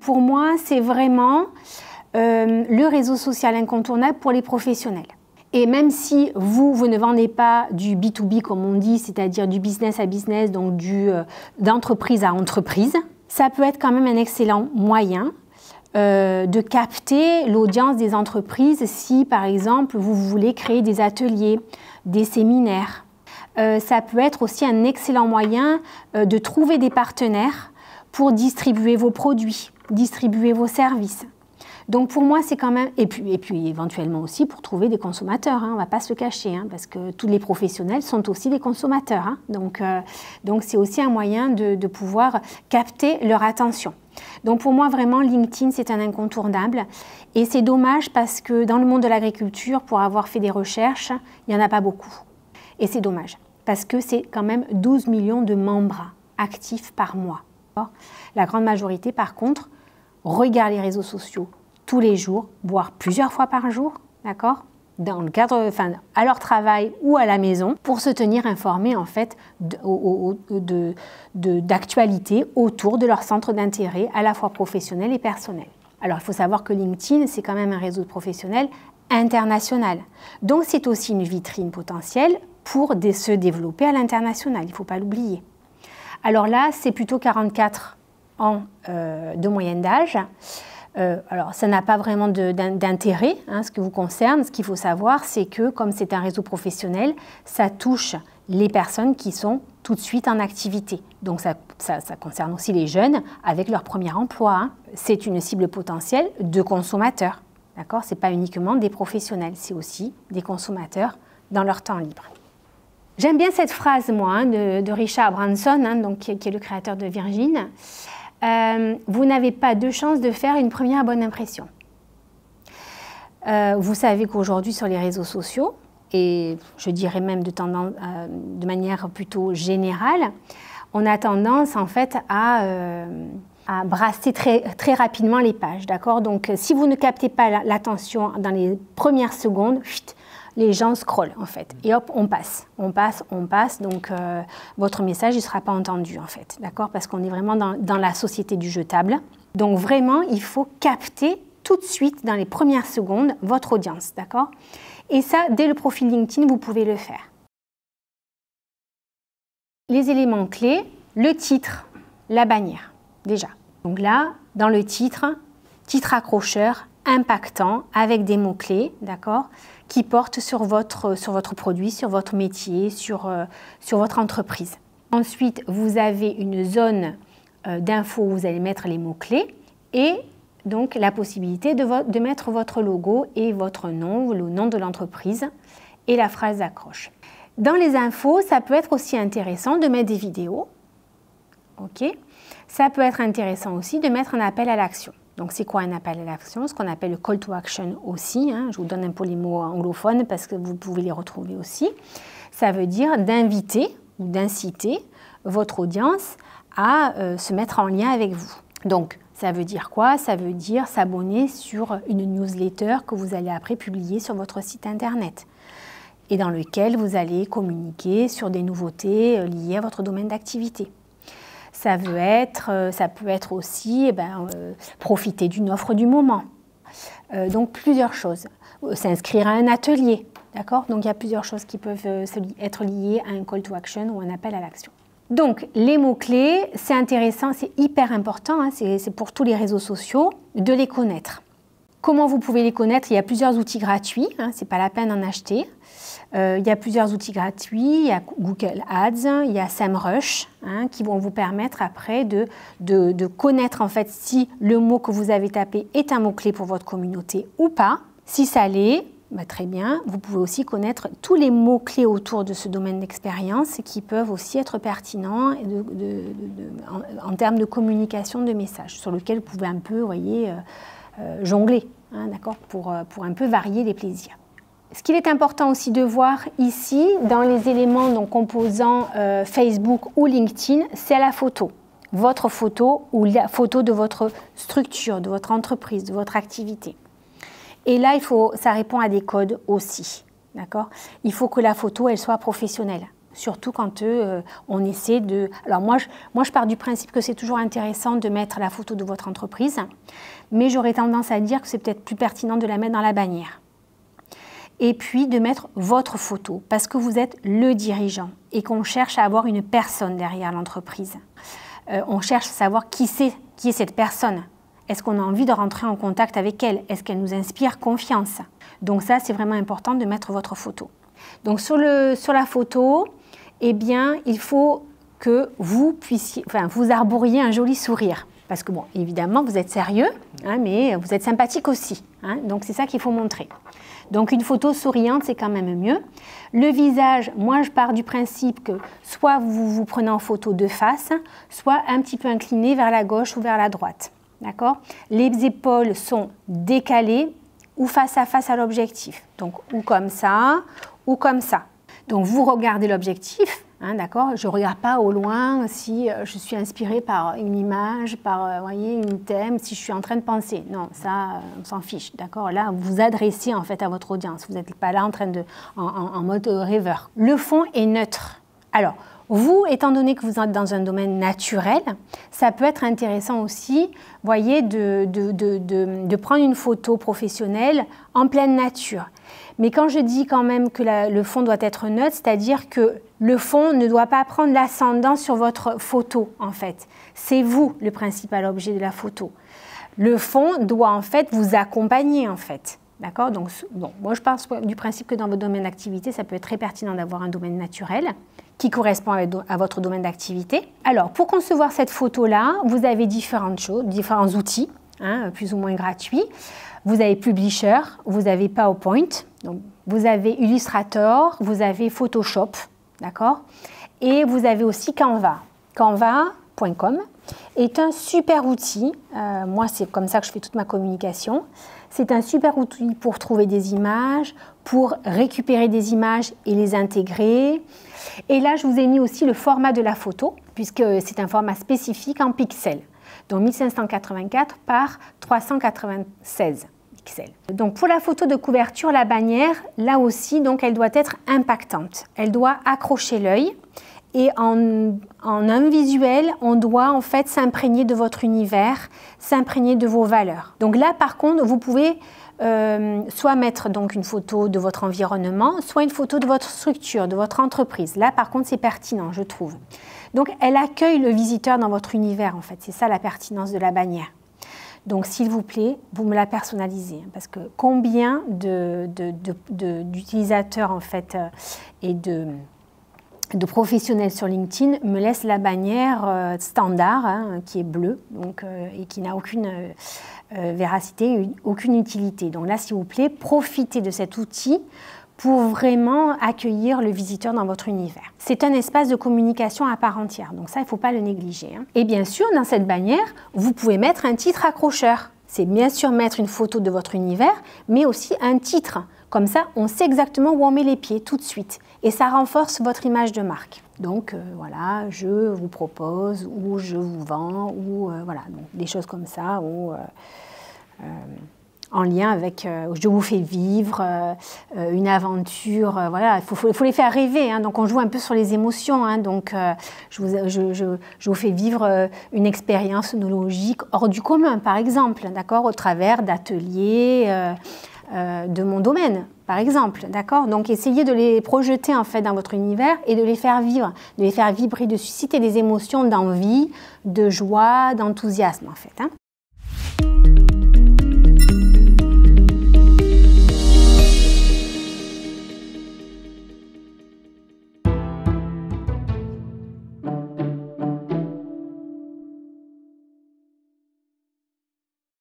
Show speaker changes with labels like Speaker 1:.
Speaker 1: Pour moi, c'est vraiment le réseau social incontournable pour les professionnels. Et même si vous ne vendez pas du B2B comme on dit, c'est-à-dire du business à business, donc d'entreprise à entreprise, ça peut être quand même un excellent moyen de capter l'audience des entreprises si, par exemple, vous voulez créer des ateliers, des séminaires. Ça peut être aussi un excellent moyen de trouver des partenaires pour distribuer vos produits, distribuer vos services. Donc pour moi, c'est quand même... Et puis éventuellement aussi pour trouver des consommateurs, hein, on ne va pas se le cacher, hein, parce que tous les professionnels sont aussi des consommateurs. Hein, donc c'est aussi un moyen de pouvoir capter leur attention. Donc pour moi, vraiment, LinkedIn, c'est un incontournable. Et c'est dommage parce que dans le monde de l'agriculture, pour avoir fait des recherches, il n'y en a pas beaucoup. Et c'est dommage, parce que c'est quand même 12 millions de membres actifs par mois. La grande majorité, par contre, regarde les réseaux sociaux tous les jours, voire plusieurs fois par jour, d'accord, dans le cadre, enfin, à leur travail ou à la maison, pour se tenir informés en fait d'actualités autour de leur centre d'intérêt, à la fois professionnel et personnel. Alors, il faut savoir que LinkedIn, c'est quand même un réseau de professionnels international. Donc, c'est aussi une vitrine potentielle pour se développer à l'international, il ne faut pas l'oublier. Alors là, c'est plutôt 44 ans de moyenne d'âge. Alors, ça n'a pas vraiment d'intérêt, hein, ce qui vous concerne. Ce qu'il faut savoir, c'est que comme c'est un réseau professionnel, ça touche les personnes qui sont tout de suite en activité. Donc, ça concerne aussi les jeunes avec leur premier emploi. Hein. C'est une cible potentielle de consommateurs. D'accord ? Ce n'est pas uniquement des professionnels, c'est aussi des consommateurs dans leur temps libre. J'aime bien cette phrase, moi, hein, de Richard Branson, hein, donc, qui est le créateur de Virgin. Vous n'avez pas deux chances de faire une première bonne impression. Vous savez qu'aujourd'hui, sur les réseaux sociaux, et je dirais même de manière plutôt générale, on a tendance en fait à brasser très rapidement les pages. D'accord ? Donc, si vous ne captez pas l'attention dans les premières secondes, les gens scrollent en fait et hop, on passe, donc votre message ne sera pas entendu en fait, d'accord, parce qu'on est vraiment dans la société du jetable. Donc vraiment, il faut capter tout de suite dans les premières secondes votre audience, d'accord. Et ça, dès le profil LinkedIn, vous pouvez le faire. Les éléments clés, le titre, la bannière, déjà. Donc là, dans le titre accrocheur, impactant, avec des mots-clés, d'accord, qui portent sur votre produit, sur votre métier, sur votre entreprise. Ensuite, vous avez une zone d'infos où vous allez mettre les mots-clés et donc la possibilité de mettre votre logo et votre nom, le nom de l'entreprise et la phrase d'accroche. Dans les infos, ça peut être aussi intéressant de mettre des vidéos. Okay. Ça peut être intéressant aussi de mettre un appel à l'action. Donc, c'est quoi un appel à l'action? Ce qu'on appelle le call to action aussi. Hein. Je vous donne un peu les mots anglophones parce que vous pouvez les retrouver aussi. Ça veut dire d'inviter ou d'inciter votre audience à se mettre en lien avec vous. Donc, ça veut dire quoi? Ça veut dire s'abonner sur une newsletter que vous allez après publier sur votre site internet et dans lequel vous allez communiquer sur des nouveautés liées à votre domaine d'activité. Ça peut être aussi profiter d'une offre du moment. Donc plusieurs choses. S'inscrire à un atelier, d'accord? Donc il y a plusieurs choses qui peuvent être liées à un call to action ou un appel à l'action. Donc les mots-clés, c'est intéressant, c'est hyper important, hein, c'est pour tous les réseaux sociaux, de les connaître. Comment vous pouvez les connaître? Il y a plusieurs outils gratuits, hein, c'est pas la peine d'en acheter. Il y a plusieurs outils gratuits, il y a Google Ads, il y a SEMrush, hein, qui vont vous permettre après de connaître en fait si le mot que vous avez tapé est un mot-clé pour votre communauté ou pas. Si ça l'est, très bien, vous pouvez aussi connaître tous les mots-clés autour de ce domaine d'expérience qui peuvent aussi être pertinents en termes de communication de messages, sur lesquels vous pouvez un peu, jongler, hein, d'accord, pour un peu varier les plaisirs. Ce qu'il est important aussi de voir ici, dans les éléments donc, composant Facebook ou LinkedIn, c'est la photo. Votre photo ou la photo de votre structure, de votre entreprise, de votre activité. Et là, ça répond à des codes aussi. D'accord ? Il faut que la photo, elle soit professionnelle. surtout quand on essaie de... Alors moi, je pars du principe que c'est toujours intéressant de mettre la photo de votre entreprise, mais j'aurais tendance à dire que c'est peut-être plus pertinent de la mettre dans la bannière. Et puis de mettre votre photo, parce que vous êtes le dirigeant et qu'on cherche à avoir une personne derrière l'entreprise. On cherche à savoir qui est cette personne. Est-ce qu'on a envie de rentrer en contact avec elle? Est-ce qu'elle nous inspire confiance? Donc ça, c'est vraiment important de mettre votre photo. Donc sur la photo, eh bien, il faut que vous arboriez un joli sourire. Parce que, bon, évidemment, vous êtes sérieux, hein, mais vous êtes sympathique aussi. Hein, donc c'est ça qu'il faut montrer. Donc une photo souriante, c'est quand même mieux. Le visage, moi je pars du principe que soit vous vous prenez en photo de face, soit un petit peu incliné vers la gauche ou vers la droite. D'accord? Les épaules sont décalées ou face à l'objectif. Donc ou comme ça, ou comme ça. Donc vous regardez l'objectif, hein, d'accord? Je ne regarde pas au loin si je suis inspirée par une image, par voyez, un thème, si je suis en train de penser. Non, ça, on s'en fiche, d'accord? Là, vous vous adressez en fait à votre audience. Vous n'êtes pas là en mode rêveur. Le fond est neutre. Alors, vous, étant donné que vous êtes dans un domaine naturel, ça peut être intéressant aussi, voyez, de prendre une photo professionnelle en pleine nature. Mais quand je dis quand même que le fond doit être neutre, c'est-à-dire que le fond ne doit pas prendre l'ascendant sur votre photo, en fait. C'est vous le principal objet de la photo. Le fond doit en fait vous accompagner, en fait. D'accord? Donc, bon, moi, je pars du principe que dans votre domaine d'activité, ça peut être très pertinent d'avoir un domaine naturel qui correspond à votre domaine d'activité. Alors, pour concevoir cette photo-là, vous avez différents outils, hein, plus ou moins gratuits. Vous avez Publisher, vous avez PowerPoint, donc vous avez Illustrator, vous avez Photoshop, d'accord? Et vous avez aussi Canva. Canva.com est un super outil. Moi, c'est comme ça que je fais toute ma communication. C'est un super outil pour trouver des images, pour récupérer des images et les intégrer. Et là, je vous ai mis aussi le format de la photo, puisque c'est un format spécifique en pixels. Donc 1584 par 396 pixels. Donc pour la photo de couverture, la bannière, là aussi, donc elle doit être impactante. Elle doit accrocher l'œil et en un visuel, on doit en fait s'imprégner de votre univers, s'imprégner de vos valeurs. Donc là, par contre, vous pouvez soit mettre donc une photo de votre environnement, soit une photo de votre structure, de votre entreprise. Là, par contre, c'est pertinent, je trouve. Donc, elle accueille le visiteur dans votre univers, en fait. C'est ça la pertinence de la bannière. Donc, s'il vous plaît, vous me la personnalisez. Parce que combien d'utilisateurs, en fait, et de professionnels sur LinkedIn me laissent la bannière standard, hein, qui est bleue, donc, et qui n'a aucune véracité, aucune utilité. Donc là, s'il vous plaît, profitez de cet outil pour vraiment accueillir le visiteur dans votre univers. C'est un espace de communication à part entière, donc ça, il ne faut pas le négliger. Hein. Et bien sûr, dans cette bannière, vous pouvez mettre un titre accrocheur. C'est bien sûr mettre une photo de votre univers, mais aussi un titre. Comme ça, on sait exactement où on met les pieds tout de suite. Et ça renforce votre image de marque. Donc voilà, je vous propose, ou je vous vends, ou voilà, donc des choses comme ça, ou en lien avec je vous fais vivre une aventure, voilà, il faut les faire rêver, hein, donc on joue un peu sur les émotions, hein, donc je vous fais vivre une expérience œnologique hors du commun, par exemple, d'accord, au travers d'ateliers de mon domaine, par exemple, d'accord. Donc essayez de les projeter en fait dans votre univers et de les faire vivre, de les faire vibrer, de susciter des émotions d'envie, de joie, d'enthousiasme en fait. Hein.